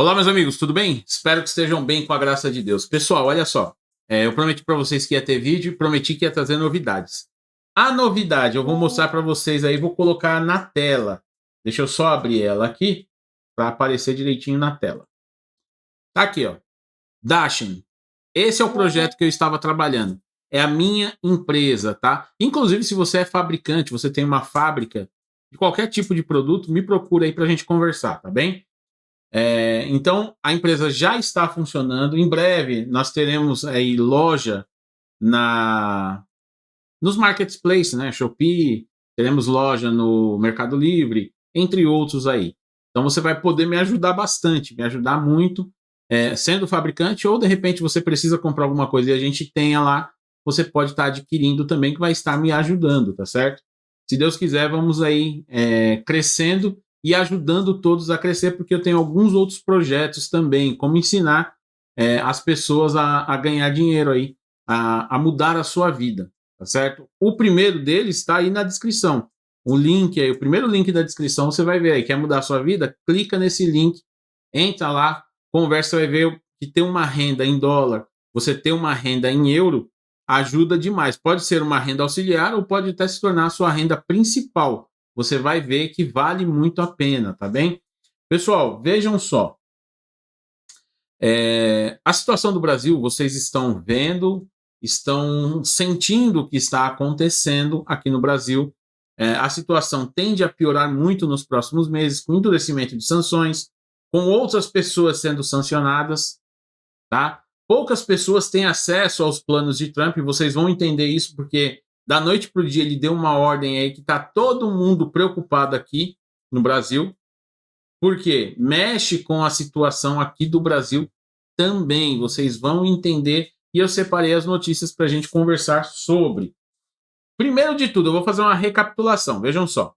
Olá, meus amigos, tudo bem? Espero que estejam bem com a graça de Deus. Pessoal, olha só, eu prometi para vocês que ia ter vídeo e prometi que ia trazer novidades. A novidade eu vou mostrar para vocês aí, vou colocar na tela. Deixa eu só abrir ela aqui para aparecer direitinho na tela. Tá aqui, ó. Dashin. Esse é o projeto que eu estava trabalhando. É a minha empresa, tá? Inclusive, se você é fabricante, você tem uma fábrica de qualquer tipo de produto, me procura aí para a gente conversar, tá bem? Então, a empresa já está funcionando. Em breve, nós teremos aí loja na nos marketplaces, né? Shopee, teremos loja no Mercado Livre, entre outros aí. Então, você vai poder me ajudar bastante, me ajudar muito, sendo fabricante, ou de repente você precisa comprar alguma coisa e a gente tenha lá, você pode estar adquirindo também, que vai estar me ajudando, tá certo? Se Deus quiser, vamos aí crescendo e ajudando todos a crescer, porque eu tenho alguns outros projetos também, como ensinar as pessoas a ganhar dinheiro aí, a mudar a sua vida, tá certo? O primeiro deles está aí na descrição. O link aí, o primeiro link da descrição, você vai ver aí, quer mudar a sua vida? Clica nesse link, entra lá, conversa, vai ver que ter uma renda em dólar, você ter uma renda em euro, ajuda demais. Pode ser uma renda auxiliar ou pode até se tornar a sua renda principal. Você vai ver que vale muito a pena, tá bem? Pessoal, vejam só. A situação do Brasil, vocês estão vendo, estão sentindo o que está acontecendo aqui no Brasil. A situação tende a piorar muito nos próximos meses, com endurecimento de sanções, com outras pessoas sendo sancionadas, tá? Poucas pessoas têm acesso aos planos de Trump, e vocês vão entender isso porque da noite para o dia ele deu uma ordem aí que está todo mundo preocupado aqui no Brasil, porque mexe com a situação aqui do Brasil também. Vocês vão entender e eu separei as notícias para a gente conversar sobre. Primeiro de tudo, eu vou fazer uma recapitulação, vejam só.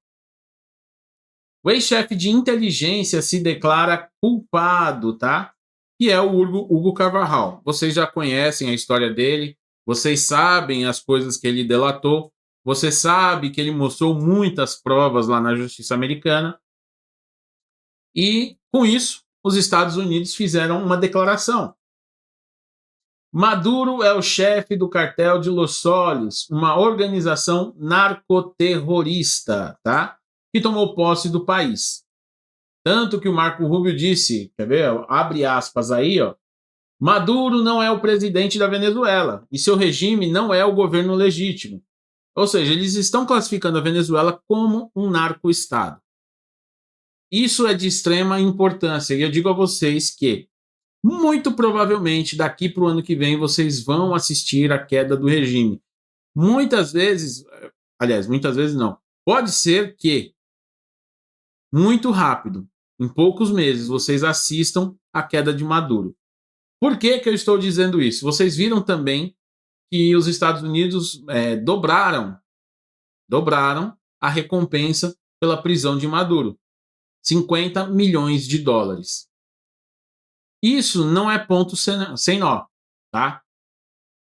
O ex-chefe de inteligência se declara culpado, tá? Que é o Hugo Carvajal. Vocês já conhecem a história dele, vocês sabem as coisas que ele delatou, você sabe que ele mostrou muitas provas lá na justiça americana, e com isso, os Estados Unidos fizeram uma declaração. Maduro é o chefe do cartel de Los Soles, uma organização narcoterrorista, tá? Que tomou posse do país. Tanto que o Marco Rubio disse, quer ver? Abre aspas aí, ó. Maduro não é o presidente da Venezuela e seu regime não é o governo legítimo. Ou seja, eles estão classificando a Venezuela como um narco-estado. Isso é de extrema importância e eu digo a vocês que muito provavelmente daqui para o ano que vem vocês vão assistir a queda do regime. Muitas vezes, aliás, muitas vezes não. Pode ser que muito rápido, em poucos meses, vocês assistam a queda de Maduro. Por que que eu estou dizendo isso? Vocês viram também que os Estados Unidos dobraram a recompensa pela prisão de Maduro. 50 milhões de dólares. Isso não é ponto sem nó, tá?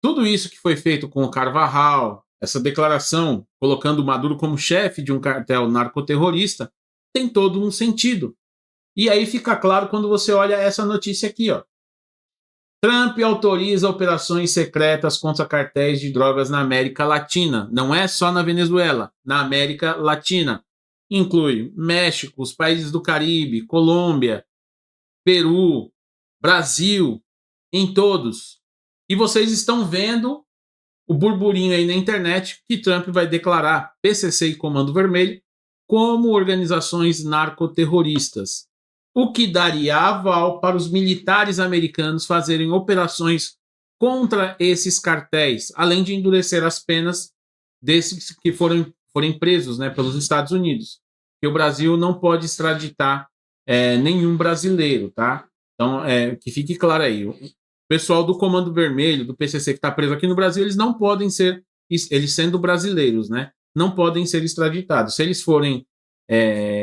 Tudo isso que foi feito com o Carvajal, essa declaração colocando o Maduro como chefe de um cartel narcoterrorista, tem todo um sentido. E aí fica claro quando você olha essa notícia aqui, ó. Trump autoriza operações secretas contra cartéis de drogas na América Latina. Não é só na Venezuela, na América Latina. Inclui México, os países do Caribe, Colômbia, Peru, Brasil, em todos. E vocês estão vendo o burburinho aí na internet que Trump vai declarar PCC e Comando Vermelho como organizações narcoterroristas, o que daria aval para os militares americanos fazerem operações contra esses cartéis, além de endurecer as penas desses que forem presos, né, pelos Estados Unidos. Que o Brasil não pode extraditar nenhum brasileiro, tá? Então, que fique claro aí. O pessoal do Comando Vermelho, do PCC que está preso aqui no Brasil, eles não podem ser, eles sendo brasileiros, né? Não podem ser extraditados. Se eles forem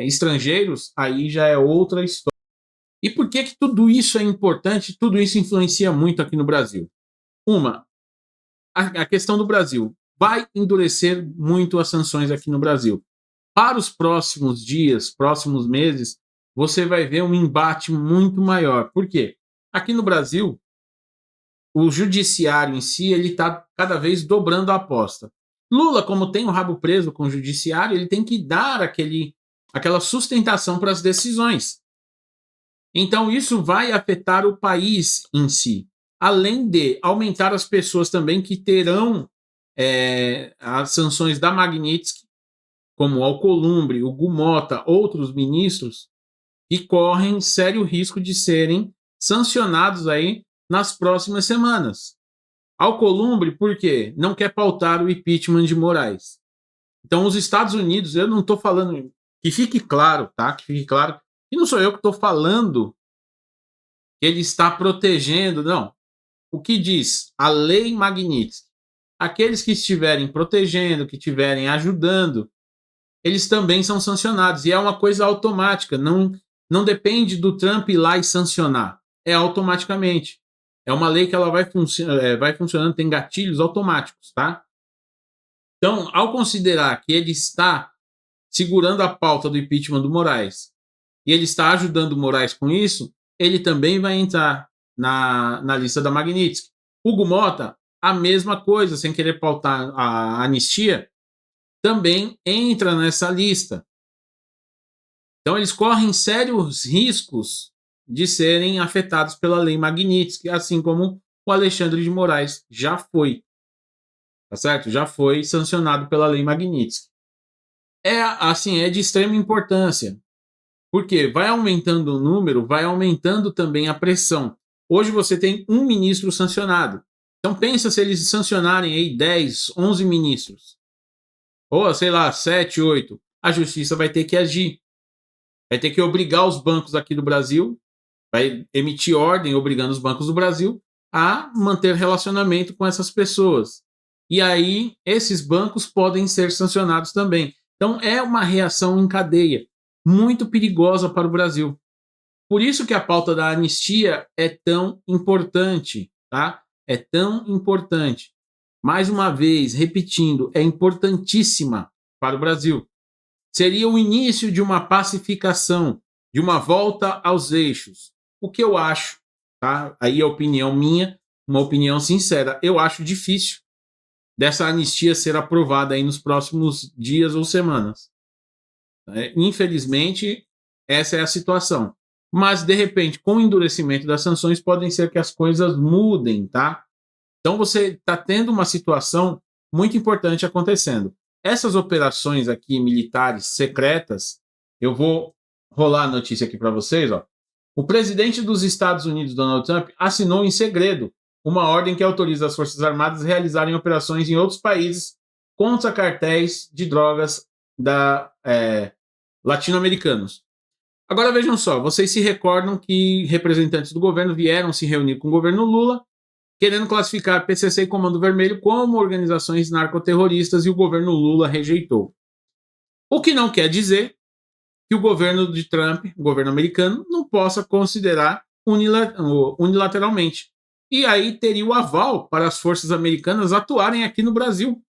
estrangeiros, aí já é outra história. E por que que tudo isso é importante? Tudo isso influencia muito aqui no Brasil. A questão do Brasil vai endurecer muito as sanções aqui no Brasil. Para os próximos dias, próximos meses, você vai ver um embate muito maior. Por quê? Aqui no Brasil, o judiciário em si, ele está cada vez dobrando a aposta. Lula, como tem o rabo preso com o judiciário, ele tem que dar aquela sustentação para as decisões. Então, isso vai afetar o país em si, além de aumentar as pessoas também que terão as sanções da Magnitsky, como o Alcolumbre, o Gumota, outros ministros, que correm sério risco de serem sancionados aí nas próximas semanas. Alcolumbre, por quê? Não quer pautar o impeachment de Moraes. Então, os Estados Unidos, eu não estou falando, que fique claro, tá? Que fique claro, e não sou eu que estou falando que ele está protegendo, não. O que diz a lei Magnitsky? Aqueles que estiverem protegendo, que estiverem ajudando, eles também são sancionados. E é uma coisa automática, não depende do Trump ir lá e sancionar. É automaticamente. É uma lei que ela vai funcionando, tem gatilhos automáticos, tá? Então, ao considerar que ele está segurando a pauta do impeachment do Moraes e ele está ajudando o Moraes com isso, ele também vai entrar na lista da Magnitsky. Hugo Mota, a mesma coisa, sem querer pautar a anistia, também entra nessa lista. Então, eles correm sérios riscos de serem afetados pela lei Magnitsky, assim como o Alexandre de Moraes já foi. Tá certo? Já foi sancionado pela lei Magnitsky. É de extrema importância. Porque vai aumentando o número, vai aumentando também a pressão. Hoje você tem um ministro sancionado. Então pensa se eles sancionarem aí 10, 11 ministros. Ou, sei lá, 7, 8. A justiça vai ter que agir. Vai ter que obrigar os bancos aqui do Brasil, vai emitir ordem obrigando os bancos do Brasil a manter relacionamento com essas pessoas. E aí, esses bancos podem ser sancionados também. Então, é uma reação em cadeia muito perigosa para o Brasil. Por isso que a pauta da anistia é tão importante, tá? É tão importante. Mais uma vez, repetindo, é importantíssima para o Brasil. Seria o início de uma pacificação, de uma volta aos eixos. O que eu acho, tá? Aí é opinião minha, uma opinião sincera. Eu acho difícil dessa anistia ser aprovada aí nos próximos dias ou semanas. Infelizmente, essa é a situação. Mas, de repente, com o endurecimento das sanções, podem ser que as coisas mudem, tá? Então, você está tendo uma situação muito importante acontecendo. Essas operações aqui militares secretas, eu vou rolar a notícia aqui para vocês, ó. O presidente dos Estados Unidos, Donald Trump, assinou em segredo uma ordem que autoriza as Forças Armadas a realizarem operações em outros países contra cartéis de drogas latino-americanos. Agora vejam só, vocês se recordam que representantes do governo vieram se reunir com o governo Lula, querendo classificar PCC e Comando Vermelho como organizações narcoterroristas, e o governo Lula rejeitou. O que não quer dizer que o governo de Trump, o governo americano, não possa considerar unilateralmente. E aí teria o aval para as forças americanas atuarem aqui no Brasil,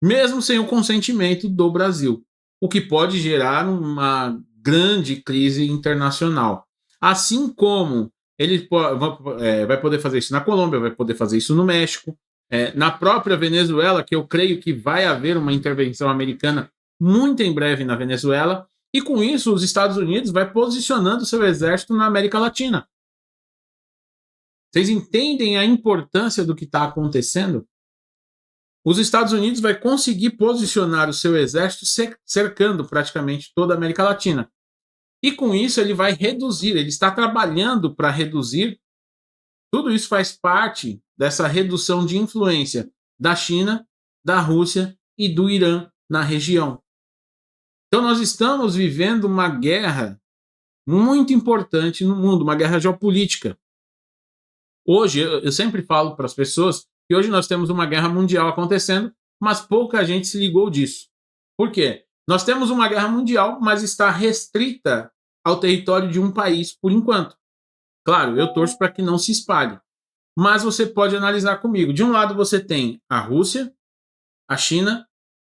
mesmo sem o consentimento do Brasil, o que pode gerar uma grande crise internacional. Assim como ele vai poder fazer isso na Colômbia, vai poder fazer isso no México, na própria Venezuela, que eu creio que vai haver uma intervenção americana muito em breve na Venezuela, e com isso os Estados Unidos vai posicionando seu exército na América Latina. Vocês entendem a importância do que está acontecendo? Os Estados Unidos vai conseguir posicionar o seu exército cercando praticamente toda a América Latina. E com isso ele vai reduzir, ele está trabalhando para reduzir. Tudo isso faz parte dessa redução de influência da China, da Rússia e do Irã na região. Então nós estamos vivendo uma guerra muito importante no mundo, uma guerra geopolítica. Hoje, eu sempre falo para as pessoas que hoje nós temos uma guerra mundial acontecendo, mas pouca gente se ligou disso. Por quê? Nós temos uma guerra mundial, mas está restrita ao território de um país por enquanto. Claro, eu torço para que não se espalhe. Mas você pode analisar comigo. De um lado você tem a Rússia, a China,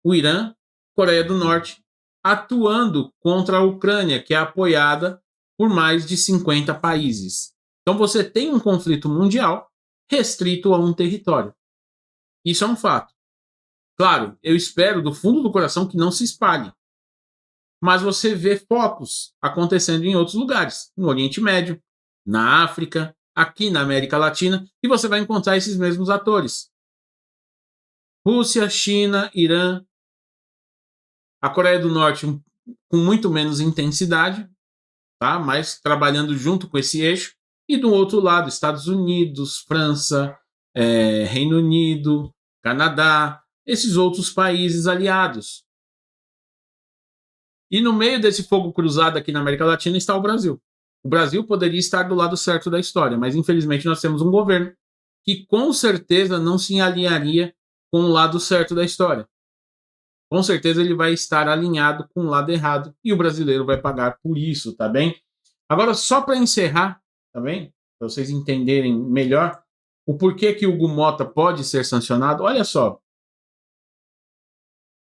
o Irã, Coreia do Norte atuando contra a Ucrânia, que é apoiada por mais de 50 países. Então você tem um conflito mundial restrito a um território. Isso é um fato. Claro, eu espero do fundo do coração que não se espalhe. Mas você vê focos acontecendo em outros lugares, no Oriente Médio, na África, aqui na América Latina, e você vai encontrar esses mesmos atores. Rússia, China, Irã, a Coreia do Norte com muito menos intensidade, tá? Mas trabalhando junto com esse eixo, e do outro lado, Estados Unidos, França, Reino Unido, Canadá, esses outros países aliados. E no meio desse fogo cruzado aqui na América Latina está o Brasil. O Brasil poderia estar do lado certo da história, mas infelizmente nós temos um governo que com certeza não se alinharia com o lado certo da história. Com certeza ele vai estar alinhado com o lado errado e o brasileiro vai pagar por isso, tá bem? Agora, só para encerrar, tá bem? Para vocês entenderem melhor o porquê que o Hugo Mota pode ser sancionado, olha só.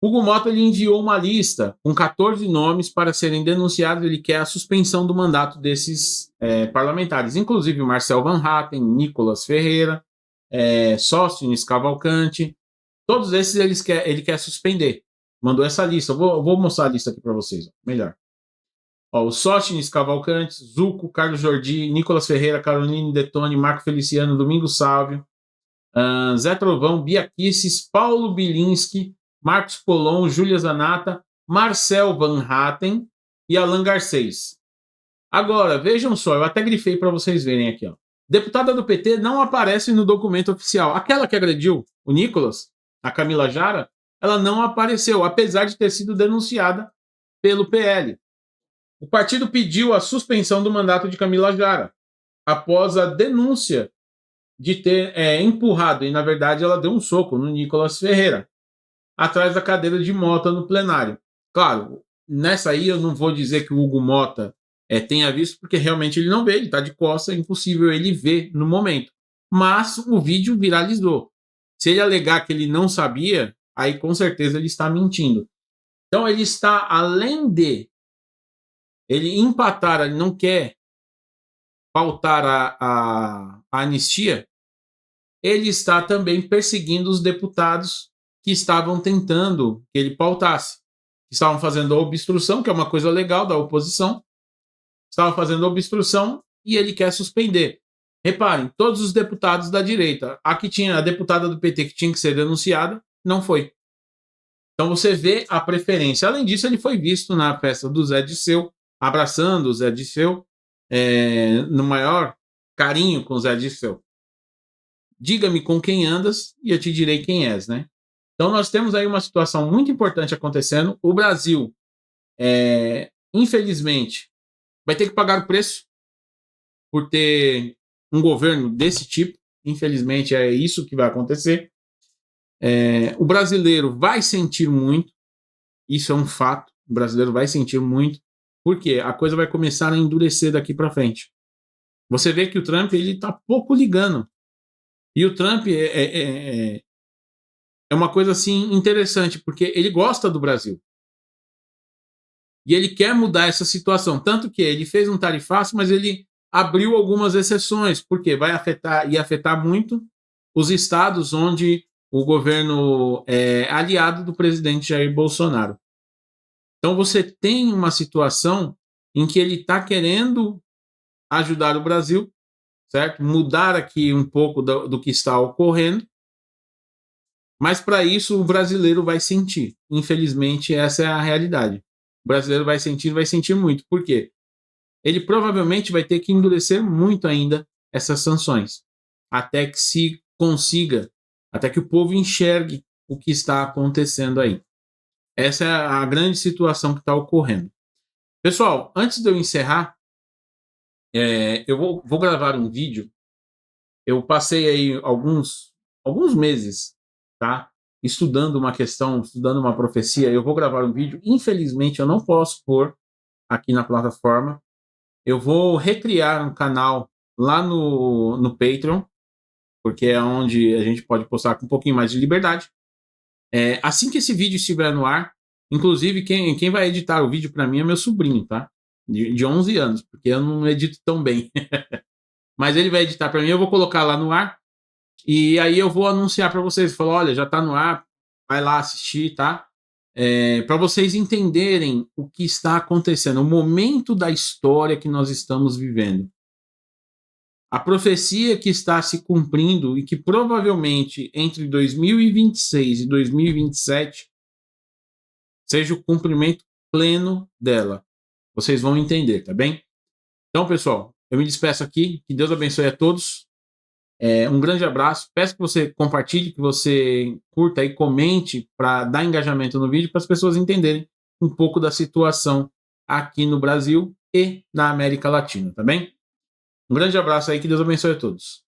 Hugo Mota ele enviou uma lista com 14 nomes para serem denunciados. Ele quer a suspensão do mandato desses parlamentares, inclusive Marcel Van Hatten, Nicolas Ferreira, Sóstenes Cavalcante. Todos esses ele quer suspender. Mandou essa lista. Eu vou mostrar a lista aqui para vocês. Melhor. Ó, o Sóstenes Cavalcante, Zucco, Carlos Jordi, Nicolas Ferreira, Caroline Detoni, Marco Feliciano, Domingos Sávio, Zé Trovão, Bia Kicis, Paulo Bilinski, Marcos Polon, Júlia Zanata, Marcel Van Hatten e Alan Garcês. Agora, vejam só, eu até grifei para vocês verem aqui. Ó. Deputada do PT não aparece no documento oficial. Aquela que agrediu o Nicolas, a Camila Jara, ela não apareceu, apesar de ter sido denunciada pelo PL. O partido pediu a suspensão do mandato de Camila Jara, após a denúncia de ter empurrado, e na verdade ela deu um soco no Nicolas Ferreira, atrás da cadeira de Mota no plenário. Claro, nessa aí eu não vou dizer que o Hugo Mota tenha visto, porque realmente ele não vê, ele está de costas, é impossível ele ver no momento. Mas o vídeo viralizou. Se ele alegar que ele não sabia, aí com certeza ele está mentindo. Então ele está, além de ele empatar, ele não quer pautar a anistia, ele está também perseguindo os deputados que estavam tentando que ele pautasse. Estavam fazendo a obstrução, que é uma coisa legal da oposição. Estavam fazendo a obstrução e ele quer suspender. Reparem, todos os deputados da direita. Aqui tinha a deputada do PT que tinha que ser denunciada, não foi. Então você vê a preferência. Além disso, ele foi visto na festa do Zé Disseu, abraçando o Zé Disseu, no maior carinho com o Zé Disseu. Diga-me com quem andas e eu te direi quem és, né? Então nós temos aí uma situação muito importante acontecendo. O Brasil, infelizmente, vai ter que pagar o preço por ter um governo desse tipo. Infelizmente é isso que vai acontecer. O brasileiro vai sentir muito, isso é um fato. O brasileiro vai sentir muito, porque a coisa vai começar a endurecer daqui para frente. Você vê que o Trump ele está pouco ligando. E o Trump é uma coisa assim interessante, porque ele gosta do Brasil. E ele quer mudar essa situação. Tanto que ele fez um tarifaço, mas ele abriu algumas exceções, porque ia afetar muito os estados onde o governo é aliado do presidente Jair Bolsonaro. Então você tem uma situação em que ele está querendo ajudar o Brasil, certo? Mudar aqui um pouco do que está ocorrendo, mas para isso o brasileiro vai sentir. Infelizmente, essa é a realidade. O brasileiro vai sentir muito. Por quê? Ele provavelmente vai ter que endurecer muito ainda essas sanções, até que se consiga, até que o povo enxergue o que está acontecendo aí. Essa é a grande situação que está ocorrendo. Pessoal, antes de eu encerrar, eu vou gravar um vídeo. Eu passei aí alguns meses, tá? Estudando uma questão, estudando uma profecia. Eu vou gravar um vídeo. Infelizmente, eu não posso pôr aqui na plataforma. Eu vou recriar um canal lá no Patreon, porque é onde a gente pode postar com um pouquinho mais de liberdade. Assim que esse vídeo estiver no ar, Inclusive, quem vai editar o vídeo para mim é meu sobrinho, tá? De 11 anos, porque eu não edito tão bem. Mas ele vai editar para mim, eu vou colocar lá no ar. E aí eu vou anunciar para vocês. Falar, olha, já tá no ar, vai lá assistir, tá? Para vocês entenderem o que está acontecendo, o momento da história que nós estamos vivendo. A profecia que está se cumprindo e que provavelmente entre 2026 e 2027 seja o cumprimento pleno dela. Vocês vão entender, tá bem? Então, pessoal, eu me despeço aqui. Que Deus abençoe a todos. Um grande abraço. Peço que você compartilhe, que você curta e comente para dar engajamento no vídeo para as pessoas entenderem um pouco da situação aqui no Brasil e na América Latina, tá bem? Um grande abraço aí, que Deus abençoe a todos.